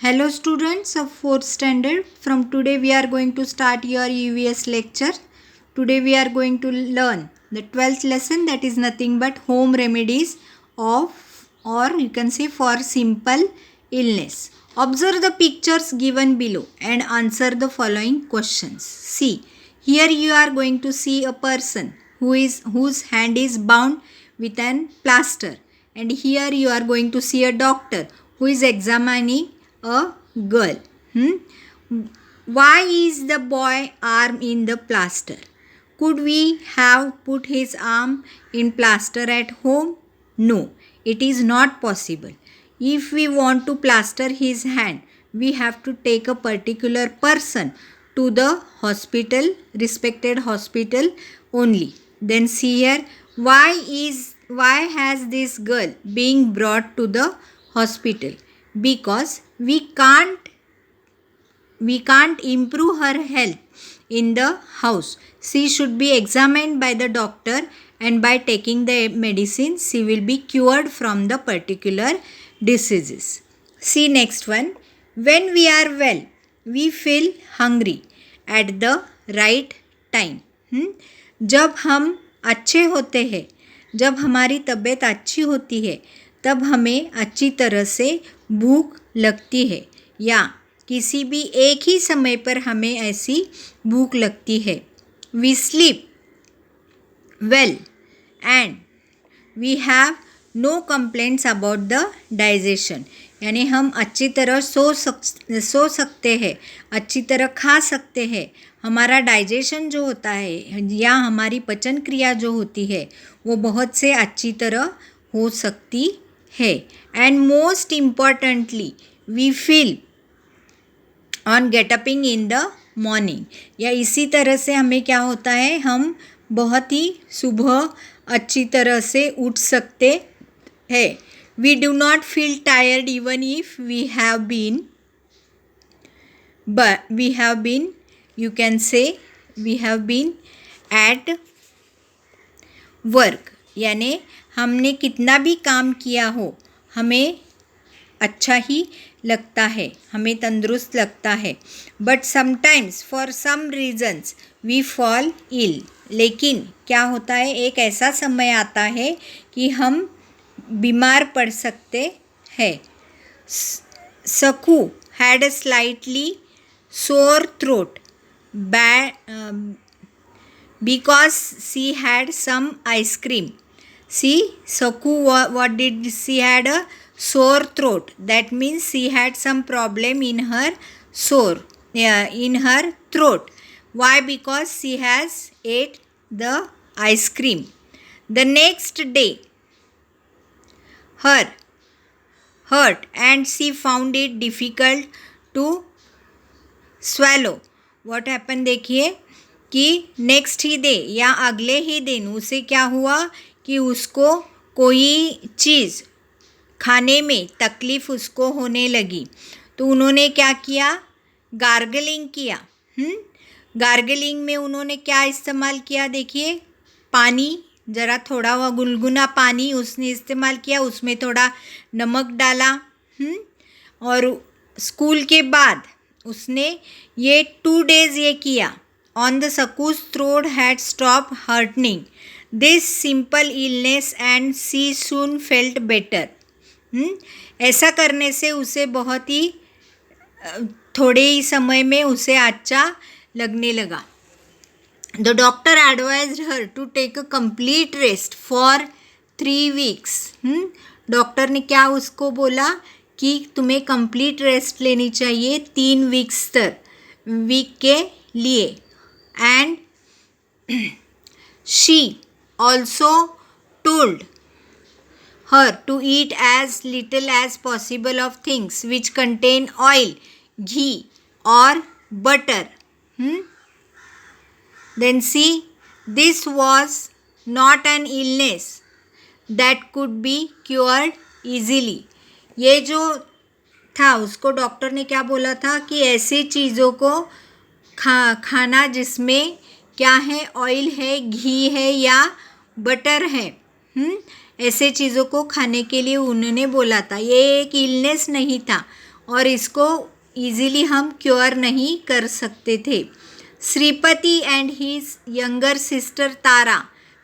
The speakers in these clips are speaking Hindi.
Hello students of 4th standard. From today we are going to start your EVS lecture. Today we are going to learn the 12th lesson, that is nothing but home remedies of, or you can say, for simple illness. Observe the pictures given below and answer the following questions. See, here you are going to see a person whose hand is bound with an plaster, and here you are going to see a doctor who is examining a girl. Why is the boy arm in the plaster? Could we have put his arm in plaster at home? No, it is not possible. If we want to plaster his hand, we have to take a particular person to the hospital, respected hospital only. Then see here, why has this girl being brought to the hospital? Because we can't improve her health in the house. She should be examined by the doctor, and by taking the medicine she will be cured from the particular diseases. See next one. When we are well, we feel hungry at the right time. जब हम अच्छे होते हैं, जब हमारी तबीयत अच्छी होती है, तब हमें अच्छी तरह से भूख लगती है, या किसी भी एक ही समय पर हमें ऐसी भूख लगती है. We sleep well and we have no complaints about the digestion. यानी हम अच्छी तरह सो सकते हैं, अच्छी तरह खा सकते हैं. हमारा डाइजेशन जो होता है या हमारी पचन क्रिया जो होती है वो बहुत से अच्छी तरह हो सकती है. And most importantly we feel on getting up in the morning. या इसी तरह से हमें क्या होता है, हम बहुत ही सुबह अच्छी तरह से उठ सकते हैं. We do not feel tired even if we have been you can say we have been at work. यानी हमने कितना भी काम किया हो हमें अच्छा ही लगता है, हमें तंदुरुस्त लगता है. But sometimes for some reasons we fall ill. लेकिन क्या होता है, एक ऐसा समय आता है कि हम बीमार पड़ सकते हैं. सकू had a slightly sore throat because she had some ice cream. See, Saku, what did she had? A sore throat. That means she had some problem in her in her throat. Why? Because she has ate the ice cream. The next day, her hurt and she found it difficult to swallow. What happened? देखिए कि नेक्स्ट ही डे या अगले ही दिन उसे क्या हुआ कि उसको कोई चीज़ खाने में तकलीफ़ उसको होने लगी. तो उन्होंने क्या किया, गार्गलिंग किया. गार्गलिंग में उन्होंने क्या इस्तेमाल किया, देखिए पानी, ज़रा थोड़ा हुआ गुनगुना पानी उसने इस्तेमाल किया, उसमें थोड़ा नमक डाला. और स्कूल के बाद उसने ये 2 days ये किया. On the Sakku's throat had stop hurting this simple illness and she soon felt better. ऐसा करने से उसे बहुत ही थोड़े ही समय में उसे अच्छा लगने लगा. The doctor advised her to take a complete rest for 3 weeks. Doctor ने क्या उसको बोला कि तुम्हें कंप्लीट रेस्ट लेनी चाहिए 3 weeks तक, वीक के लिए. And she also told her to eat as little as possible of things which contain oil, ghee और butter. Then see, this was not an illness that could be cured easily. ये जो था उसको डॉक्टर ने क्या बोला था कि ऐसी चीज़ों को खाना जिसमें क्या है, ऑयल है, घी है या बटर है, ऐसे चीज़ों को खाने के लिए उन्होंने बोला था. ये एक इलनेस नहीं था, और इसको इजीली हम क्योर नहीं कर सकते थे. Shripati and his younger sister Tara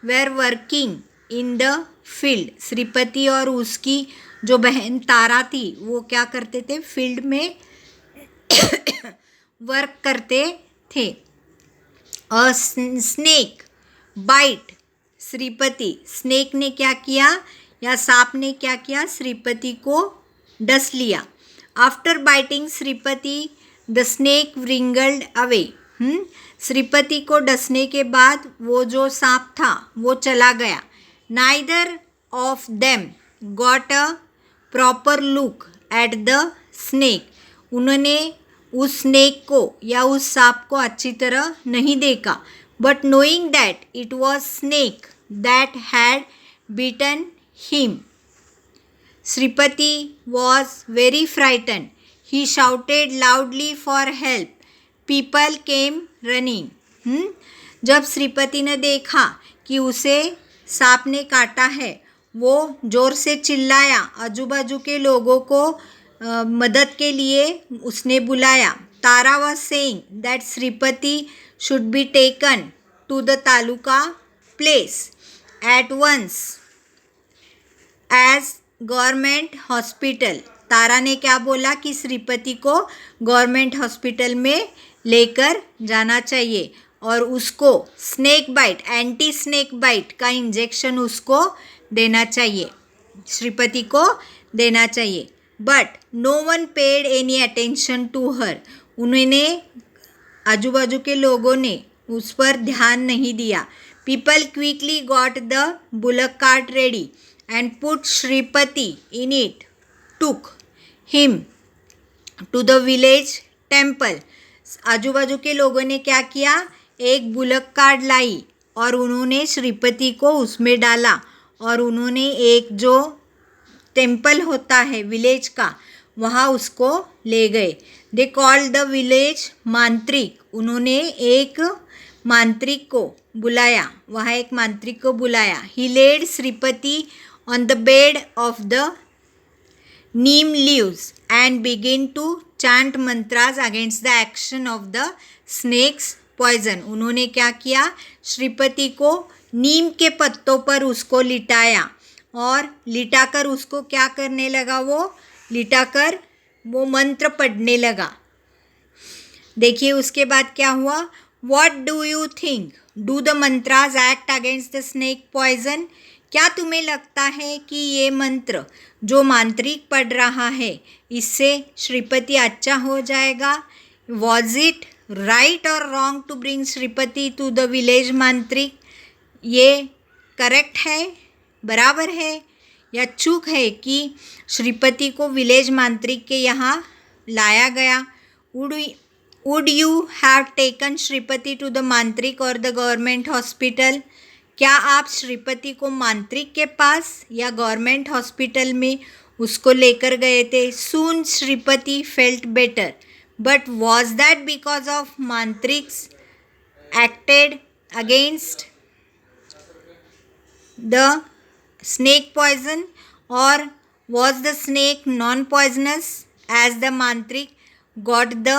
where working in the field. Shripati और उसकी जो बहन तारा थी वो क्या करते थे, फील्ड में वर्क करते थे. A snake bite Shripati. Snake ने क्या किया या सांप ने क्या किया, श्रीपति को डस लिया. After biting Shripati the snake wriggled away. Shripati को डसने के बाद वो जो सांप था वो चला गया. Neither of them got a proper look at the snake. उन्होंने उस स्नेक को या उस सांप को अच्छी तरह नहीं देखा. But knowing that it was snake that had beaten him, Shripati was very frighten. He shouted loudly for help. People came running. जब श्रीपति ने देखा कि उसे सांप ने काटा है, वो ज़ोर से चिल्लाया. आजू बाजू के लोगों को मदद के लिए उसने बुलाया. Tara was saying that Shripati should be taken to the taluka place at once as government hospital. Tara ने क्या बोला कि श्रीपति को गवर्नमेंट हॉस्पिटल में लेकर जाना चाहिए और उसको snake bite, anti snake bite का इंजेक्शन उसको देना चाहिए, श्रीपति को देना चाहिए. But no one paid any attention to her. उन्होंने आजू बाजू के लोगों ने उस पर ध्यान नहीं दिया. People quickly got the bullock cart ready and put Shripati in it, took him to the village temple. आजू बाजू के लोगों ने क्या किया, एक बुलक कार्ट लाई और उन्होंने श्रीपति को उसमें डाला और उन्होंने एक जो टेम्पल होता है विलेज का, वहाँ उसको ले गए. They called the village mantrik. उन्होंने एक मांत्रिक को बुलाया, वहाँ एक मांत्रिक को बुलाया. He led Shripati on the bed of the neem leaves and begin to chant mantras against the action of the snake's poison. उन्होंने क्या किया, श्रीपति को नीम के पत्तों पर उसको लिटाया और लिटाकर उसको क्या करने लगा, वो लिटाकर वो मंत्र पढ़ने लगा. देखिए उसके बाद क्या हुआ. What do you think, do the mantras act against the snake poison. क्या तुम्हें लगता है कि ये मंत्र जो मांत्रिक पढ़ रहा है इससे श्रीपति अच्छा हो जाएगा. वॉज इट राइट और wrong to bring Shripati to the village mantrik. ये करेक्ट है, बराबर है या चूक है कि श्रीपति को विलेज मांत्रिक के यहाँ लाया गया. Would you have taken Shripati to the mantrik और द गवर्नमेंट हॉस्पिटल. क्या आप श्रीपति को मांत्रिक के पास या गवर्नमेंट हॉस्पिटल में उसको लेकर गए थे. Soon Shripati felt better, but was that because of mantrik's acted against the snake poison, or was the snake non-poisonous as the mantrik got the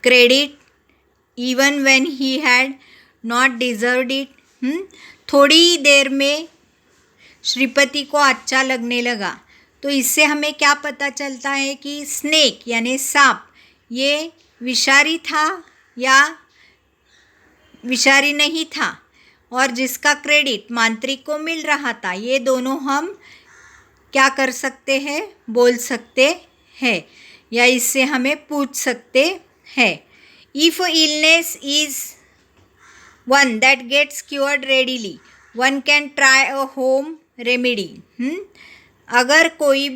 credit even when he had not deserved it. थोड़ी देर में श्रीपति को अच्छा लगने लगा. तो इससे हमें क्या पता चलता है कि स्नेक यानी सांप ये विषारी था या विषारी नहीं था और जिसका क्रेडिट मांत्रिक को मिल रहा था. ये दोनों हम क्या कर सकते हैं, बोल सकते हैं या इससे हमें पूछ सकते हैं. If illness is one that gets cured readily, one can try a home remedy. अगर कोई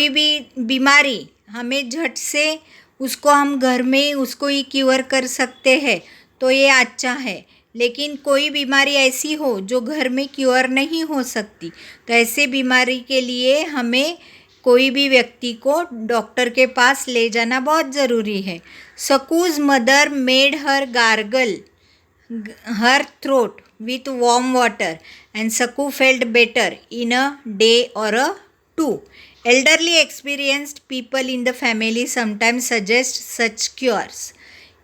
भी बीमारी हमें झट से उसको हम घर में उसको ही क्योर कर सकते हैं तो ये अच्छा है. लेकिन कोई बीमारी ऐसी हो जो घर में क्योर नहीं हो सकती, तो ऐसे बीमारी के लिए हमें कोई भी व्यक्ति को डॉक्टर के पास ले जाना बहुत ज़रूरी है. Sakku's mother made her gargle her throat with warm water and Sakku felt better in a day और a 2. Elderly experienced people in the family sometimes suggest such cures.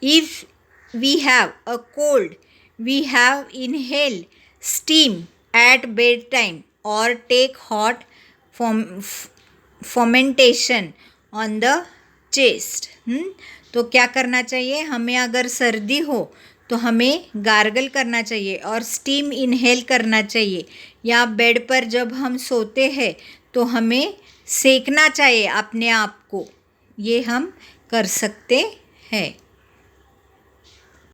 If we have a cold, we have inhale steam at bedtime or take hot fermentation on the chest. तो क्या करना चाहिए? हमें अगर सर्दी हो तो हमें गार्गल करना चाहिए और स्टीम इनहेल करना चाहिए, या बेड पर जब हम सोते हैं तो हमें सेकना चाहिए अपने आप को. ये हम कर सकते हैं.